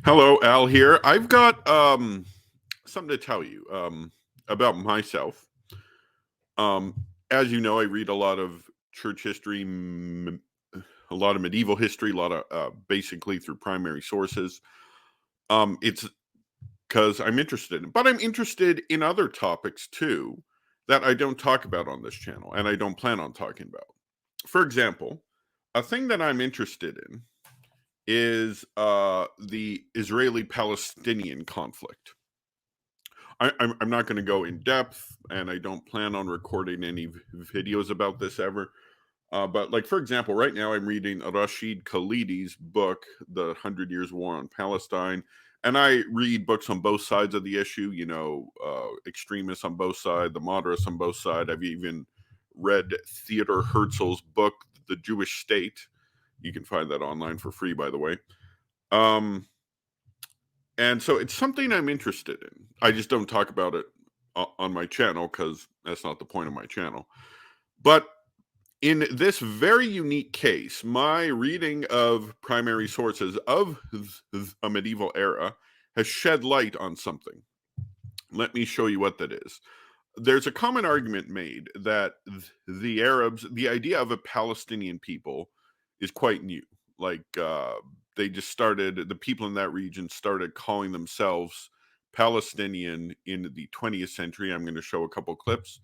Hello, Al here. I've got something to tell you about myself. Um, as you know, I read a lot of church history, a lot of medieval history, a lot of basically through primary sources. It's because I'm interested, but I'm interested in other topics too that I don't talk about on this channel, and I don't plan on talking about. For example, a thing that I'm interested in is the Israeli-Palestinian conflict. I'm not going to go in depth, and I don't plan on recording any videos about this ever. But like for example, right now I'm reading Rashid Khalidi's book, The 100 Years War on Palestine, and I read books on both sides of the issue. Extremists on both sides, the moderates on both sides. I've even read Theodor Herzl's book, The Jewish State. You can find that online for free, by the way. And so it's something I'm interested in. I just don't talk about it on my channel because that's not the point of my channel. But in this very unique case, my reading of primary sources of a medieval era has shed light on something. Let me show you what that is. There's a common argument made that the Arabs, the idea of a Palestinian people is quite new. Like they just started, the people in that region started calling themselves Palestinian in the 20th century. I'm going to show a couple clips.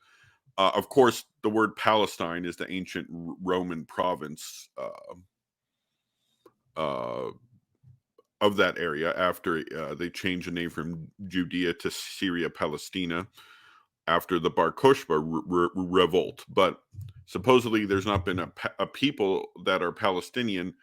Of course, the word Palestine is the ancient Roman province of that area after they changed the name from Judea to Syria, Palestina, after the Bar Kokhba revolt. But supposedly there's not been a people that are Palestinian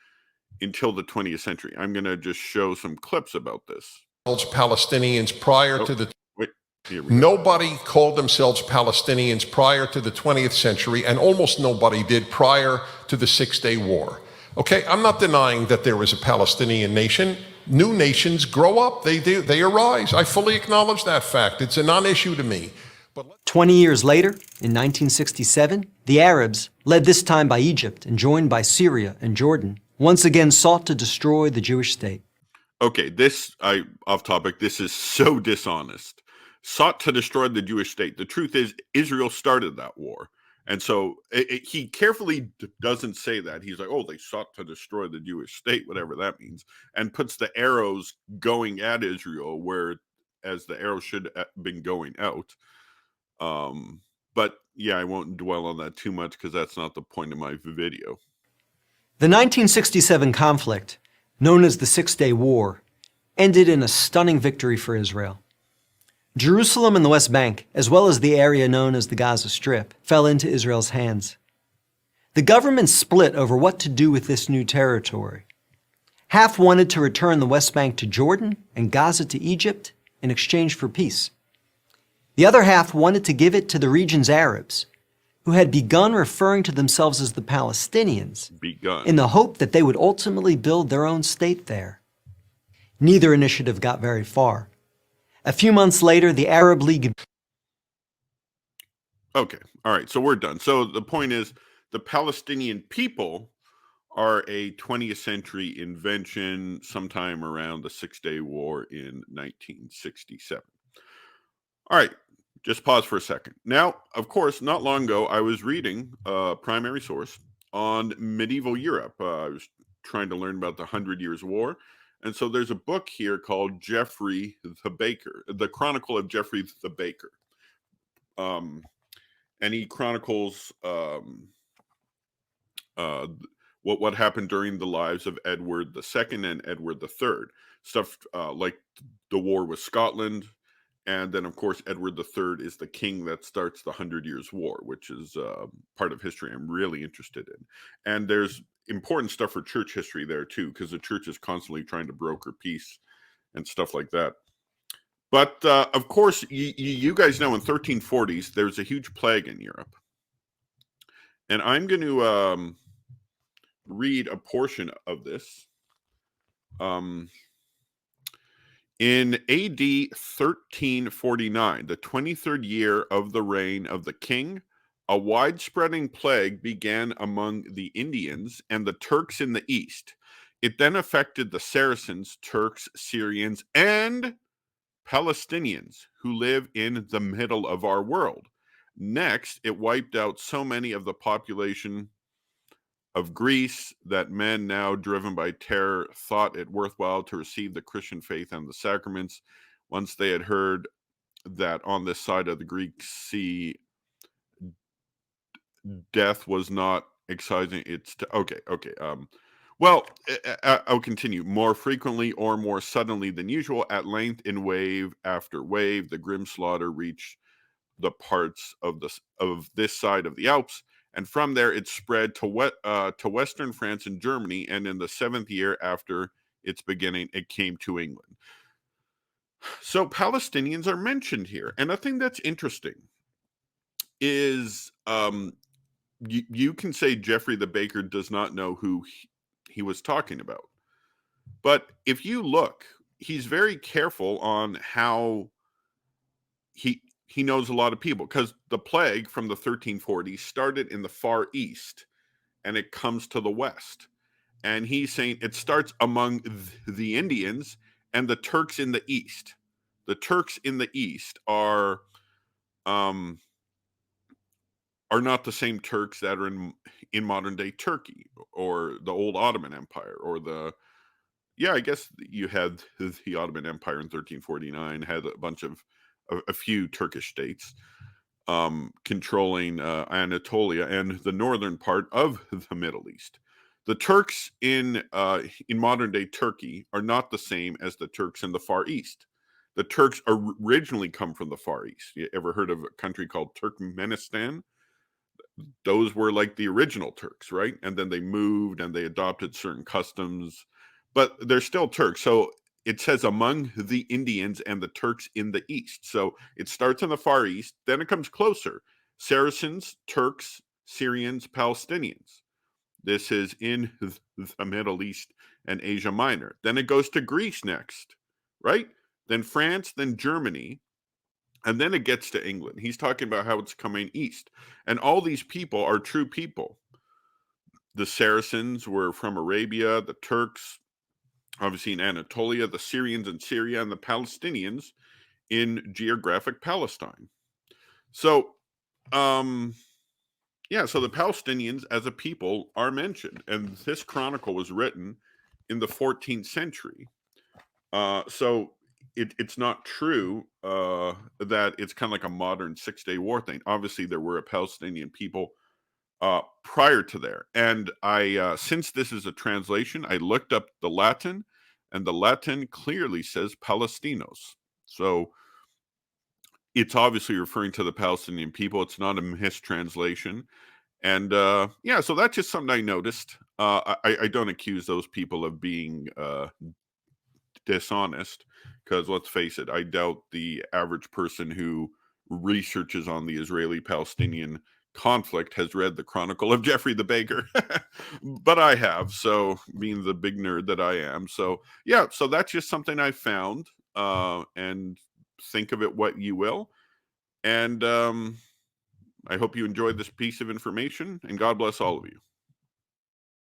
until the 20th century. I'm going to just show some clips about this. Palestinians prior to the wait, here we go. Nobody called themselves Palestinians prior to the 20th century, and almost nobody did prior to the Six-Day War. Okay, I'm not denying that there is a Palestinian nation. New nations grow up, they arise. I fully acknowledge that fact. It's a non-issue to me. 20 years later, in 1967, the Arabs, led this time by Egypt and joined by Syria and Jordan, once again sought to destroy the Jewish state. Okay, off topic, this is so dishonest. Sought to destroy the Jewish state. The truth is, Israel started that war. And so he carefully doesn't say that. He's like, oh, they sought to destroy the Jewish state, whatever that means, and puts the arrows going at Israel, whereas the arrows should have been going out. But yeah, I won't dwell on that too much because that's not the point of my video. The 1967 conflict, known as the Six-Day War, ended in a stunning victory for Israel. Jerusalem and the West Bank, as well as the area known as the Gaza Strip, fell into Israel's hands. The government split over what to do with this new territory. Half wanted to return the West Bank to Jordan and Gaza to Egypt in exchange for peace. The other half wanted to give it to the region's Arabs, who had begun referring to themselves as the Palestinians, in the hope that they would ultimately build their own state there. Neither initiative got very far. A few months later, the Arab League... Okay, all right, so we're done. So the point is, the Palestinian people are a 20th century invention sometime around the Six-Day War in 1967. All right, just pause for a second. Now, of course, not long ago, I was reading a primary source on medieval Europe. I was trying to learn about the 100 Years' War. And so there's a book here called Geoffrey the Baker, the Chronicle of Geoffrey the Baker. And he chronicles what happened during the lives of Edward II and Edward III. Stuff like the war with Scotland. And then, of course, Edward III is the king that starts the 100 Years' War, which is part of history I'm really interested in. And there's important stuff for church history there, too, because the church is constantly trying to broker peace and stuff like that. But, of course, you guys know in 1340s, there's a huge plague in Europe. And I'm going to read a portion of this. In AD 1349, the 23rd year of the reign of the king, a widespreading plague began among the Indians and the Turks in the east, It then affected the Saracens, Turks, Syrians, and Palestinians who live in the middle of our world. Next, it wiped out so many of the population of Greece that men, now driven by terror, thought it worthwhile to receive the Christian faith and the sacraments once they had heard that on this side of the Greek Sea, death was not exciting. Well, I'll continue. More frequently or more suddenly than usual, at length, in wave after wave, the grim slaughter reached the parts of this side of the Alps, and from there it spread to western France and Germany, and in the 7th year after its beginning, it came to England. So Palestinians are mentioned here, and a thing that's interesting is you can say Jeffrey the Baker does not know who he was talking about, but if you look, he's very careful on how he knows a lot of people, because the plague from the 1340s started in the Far East and it comes to the West. And he's saying it starts among the Indians and the Turks in the East. The Turks in the East are not the same Turks that are in modern day Turkey or the old Ottoman Empire, or I guess you had the Ottoman Empire in 1349, had a bunch of a few Turkish states controlling Anatolia and the northern part of the Middle East. The Turks in modern day Turkey are not the same as the Turks in the Far East. The Turks originally come from the Far East. You ever heard of a country called Turkmenistan? Those were like the original Turks, right? And then they moved and they adopted certain customs, but they're still Turks. So it says among the Indians and the Turks in the East. So it starts in the Far East, then it comes closer. Saracens, Turks, Syrians, Palestinians. This is in the Middle East and Asia Minor. Then it goes to Greece next, right? Then France, then Germany, and then it gets to England. He's talking about how it's coming east. And all these people are true people. The Saracens were from Arabia, the Turks, obviously in Anatolia, the Syrians in Syria, and the Palestinians in geographic Palestine. So, so the Palestinians as a people are mentioned, and this chronicle was written in the 14th century. So it's not true that it's kind of like a modern 6-day war thing. Obviously, there were a Palestinian people prior to there. And I, since this is a translation, I looked up the Latin, and the Latin clearly says Palestinos. So it's obviously referring to the Palestinian people. It's not a mistranslation. And so that's just something I noticed. I don't accuse those people of being dishonest, because let's face it, I doubt the average person who researches on the Israeli-Palestinian conflict has read the Chronicle of Jeffrey the Baker. But I have, so being the big nerd that I am. So so that's just something I found, and think of it what you will. And I hope you enjoyed this piece of information, and God bless all of you.